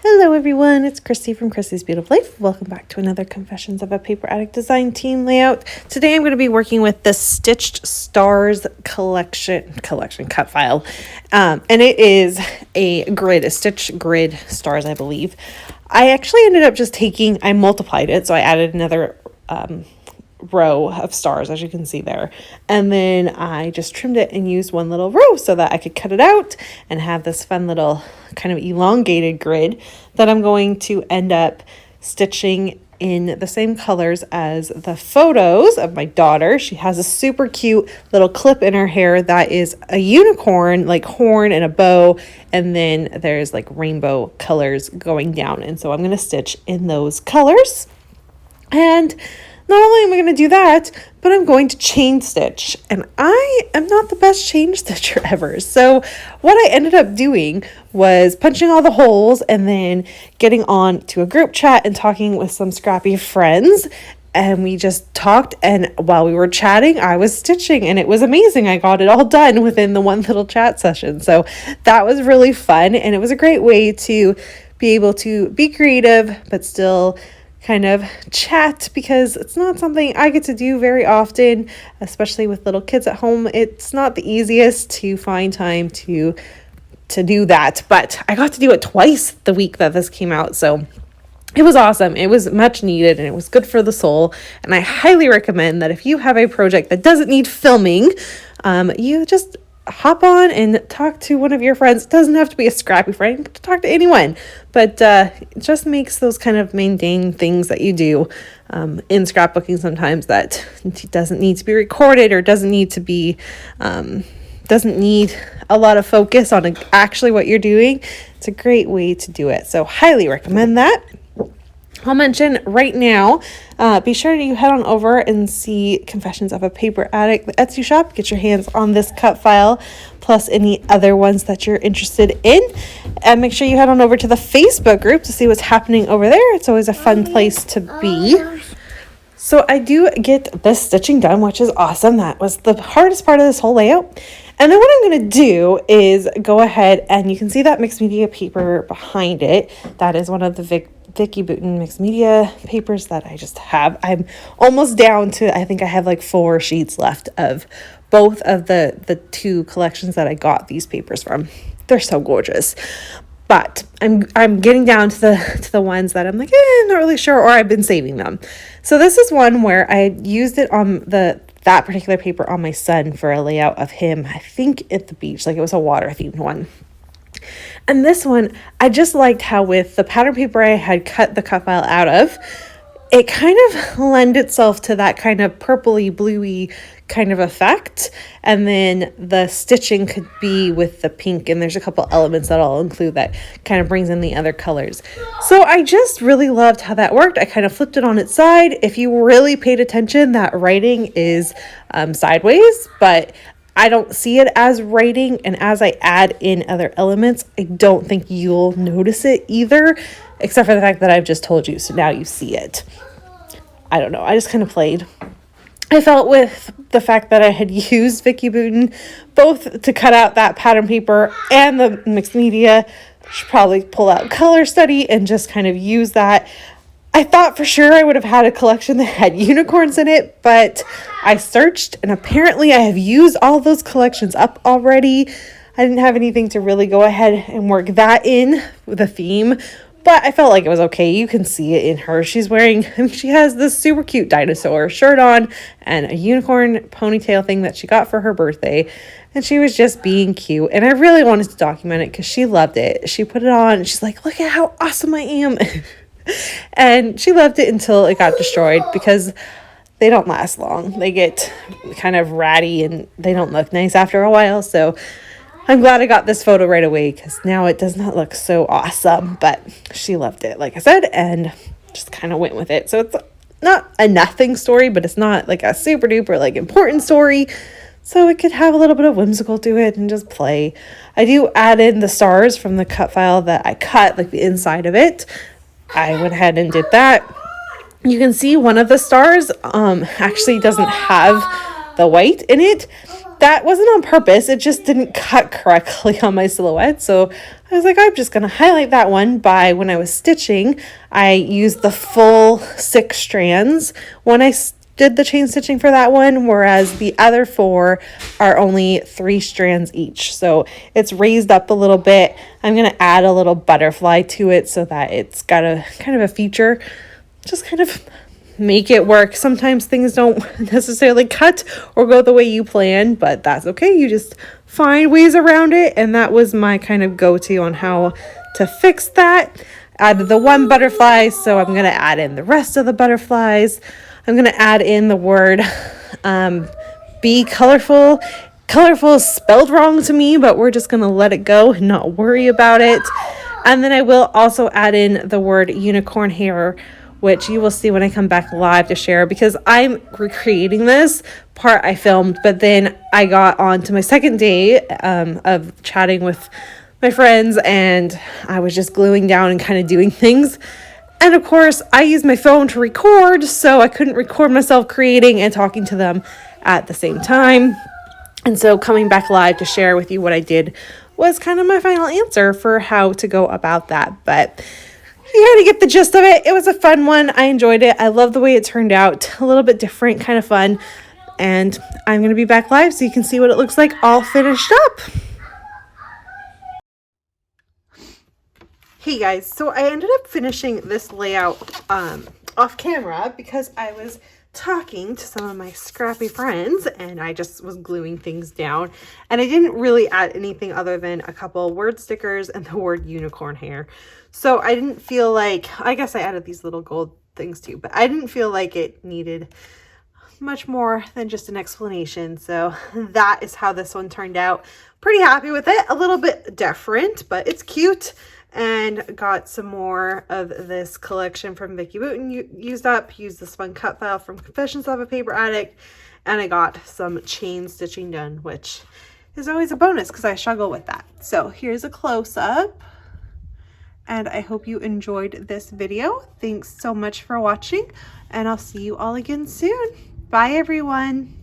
Hello everyone, it's Christy from Christy's Beautiful Life. Welcome back to another Confessions of a Paper Addict Design Team layout. Today I'm going to be working with the Stitched Stars collection cut file. And it is a stitch grid stars, I believe. I actually ended up I multiplied it, so I added another row of stars, as you can see there, and then I just trimmed it and used one little row so that I could cut it out and have this fun little kind of elongated grid that I'm going to end up stitching in the same colors as the photos of my daughter. She has a super cute little clip in her hair that is a unicorn, like horn and a bow, and then there's like rainbow colors going down, and so I'm going to stitch in those colors. And not only am I going to do that, but I'm going to chain stitch. And I am not the best chain stitcher ever. So what I ended up doing was punching all the holes and then getting on to a group chat and talking with some scrappy friends. And we just talked, and while we were chatting, I was stitching, and it was amazing. I got it all done within the one little chat session. So that was really fun, and it was a great way to be able to be creative, but still kind of chat, because it's not something I get to do very often, especially with little kids at home. It's not the easiest to find time to do that, but I got to do it twice the week that this came out, so it was awesome. It was much needed, and it was good for the soul. And I highly recommend that if you have a project that doesn't need filming, you just hop on and talk to one of your friends. It doesn't have to be a scrappy friend. You can talk to anyone, but it just makes those kind of mundane things that you do in scrapbooking sometimes that doesn't need to be recorded, or doesn't need a lot of focus on actually what you're doing. It's a great way to do it. So highly recommend that. I'll mention right now, be sure you head on over and see Confessions of a Paper Addict, the Etsy shop. Get your hands on this cut file, plus any other ones that you're interested in. And make sure you head on over to the Facebook group to see what's happening over there. It's always a fun place to be. So I do get this stitching done, which is awesome. That was the hardest part of this whole layout. And then what I'm going to do is go ahead, and you can see that mixed media paper behind it. That is one of the Vicky Bouton mixed media papers that I just have. I'm almost down to, I think I have like 4 sheets left of both of the 2 collections that I got these papers from. They're so gorgeous. But I'm getting down to the ones that I'm like, not really sure, or I've been saving them. So this is one where I used it on that particular paper on my son for a layout of him, I think at the beach, like it was a water themed one. And this one, I just liked how with the pattern paper I had cut the cut file out of, it kind of lent itself to that kind of purpley bluey kind of effect. And then the stitching could be with the pink, and there's a couple elements that I'll include that kind of brings in the other colors. So I just really loved how that worked. I kind of flipped it on its side. If you really paid attention, that writing is sideways, but I don't see it as writing, and as I add in other elements, I don't think you'll notice it either, except for the fact that I've just told you, so now you see it. I don't know, I just kind of played. I felt with the fact that I had used Vicky Bouton both to cut out that pattern paper and the mixed media, I should probably pull out color study and just kind of use that. I thought for sure I would have had a collection that had unicorns in it, but I searched, and apparently I have used all those collections up already. I didn't have anything to really go ahead and work that in with a theme, but I felt like it was okay. You can see it in her. She has this super cute dinosaur shirt on and a unicorn ponytail thing that she got for her birthday. And she was just being cute. And I really wanted to document it because she loved it. She put it on and she's like, look at how awesome I am. And she loved it until it got destroyed, because they don't last long. They get kind of ratty and they don't look nice after a while. So I'm glad I got this photo right away, because now it does not look so awesome. But she loved it, like I said, and just kind of went with it. So it's not a nothing story, but it's not like a super duper like important story. So it could have a little bit of whimsical to it and just play. I do add in the stars from the cut file that I cut, like the inside of it. I went ahead and did that. You can see one of the stars actually doesn't have the white in it. that wasn't on purpose. It just didn't cut correctly on my silhouette. So I was like, I'm just going to highlight that one by when I was stitching, I used the full 6 strands when I did the chain stitching for that one, whereas the other 4 are only 3 strands each. So it's raised up a little bit. I'm going to add a little butterfly to it so that it's got a kind of a feature, just kind of make it work. Sometimes things don't necessarily cut or go the way you plan, but that's okay. You just find ways around it, and that was my kind of go-to on how to fix that. Added the 1 butterfly, so I'm going to add in the rest of the butterflies. I'm going to add in the word be colorful. Colorful is spelled wrong to me, but we're just going to let it go and not worry about it. And then I will also add in the word unicorn hair, which you will see when I come back live to share, because I'm recreating this part I filmed, but then I got on to my second day of chatting with my friends, and I was just gluing down and kind of doing things. And of course, I used my phone to record, so I couldn't record myself creating and talking to them at the same time. And so coming back live to share with you what I did was kind of my final answer for how to go about that. But you kind of get the gist of it. It was a fun one. I enjoyed it. I love the way it turned out. A little bit different, kind of fun. And I'm going to be back live so you can see what it looks like all finished up. Hey guys, so I ended up finishing this layout off camera because I was talking to some of my scrappy friends and I just was gluing things down, and I didn't really add anything other than a couple word stickers and the word unicorn hair. So I didn't feel like, I guess I added these little gold things too, but I didn't feel like it needed much more than just an explanation. So that is how this one turned out. Pretty happy with it. A little bit different, but it's cute. And got some more of this collection from Vicky Wooten used the spun cut file from Confessions of a Paper Addict, and I got some chain stitching done, which is always a bonus because I struggle with that. So here's a close-up, and I hope you enjoyed this video. Thanks so much for watching, and I'll see you all again soon. Bye everyone.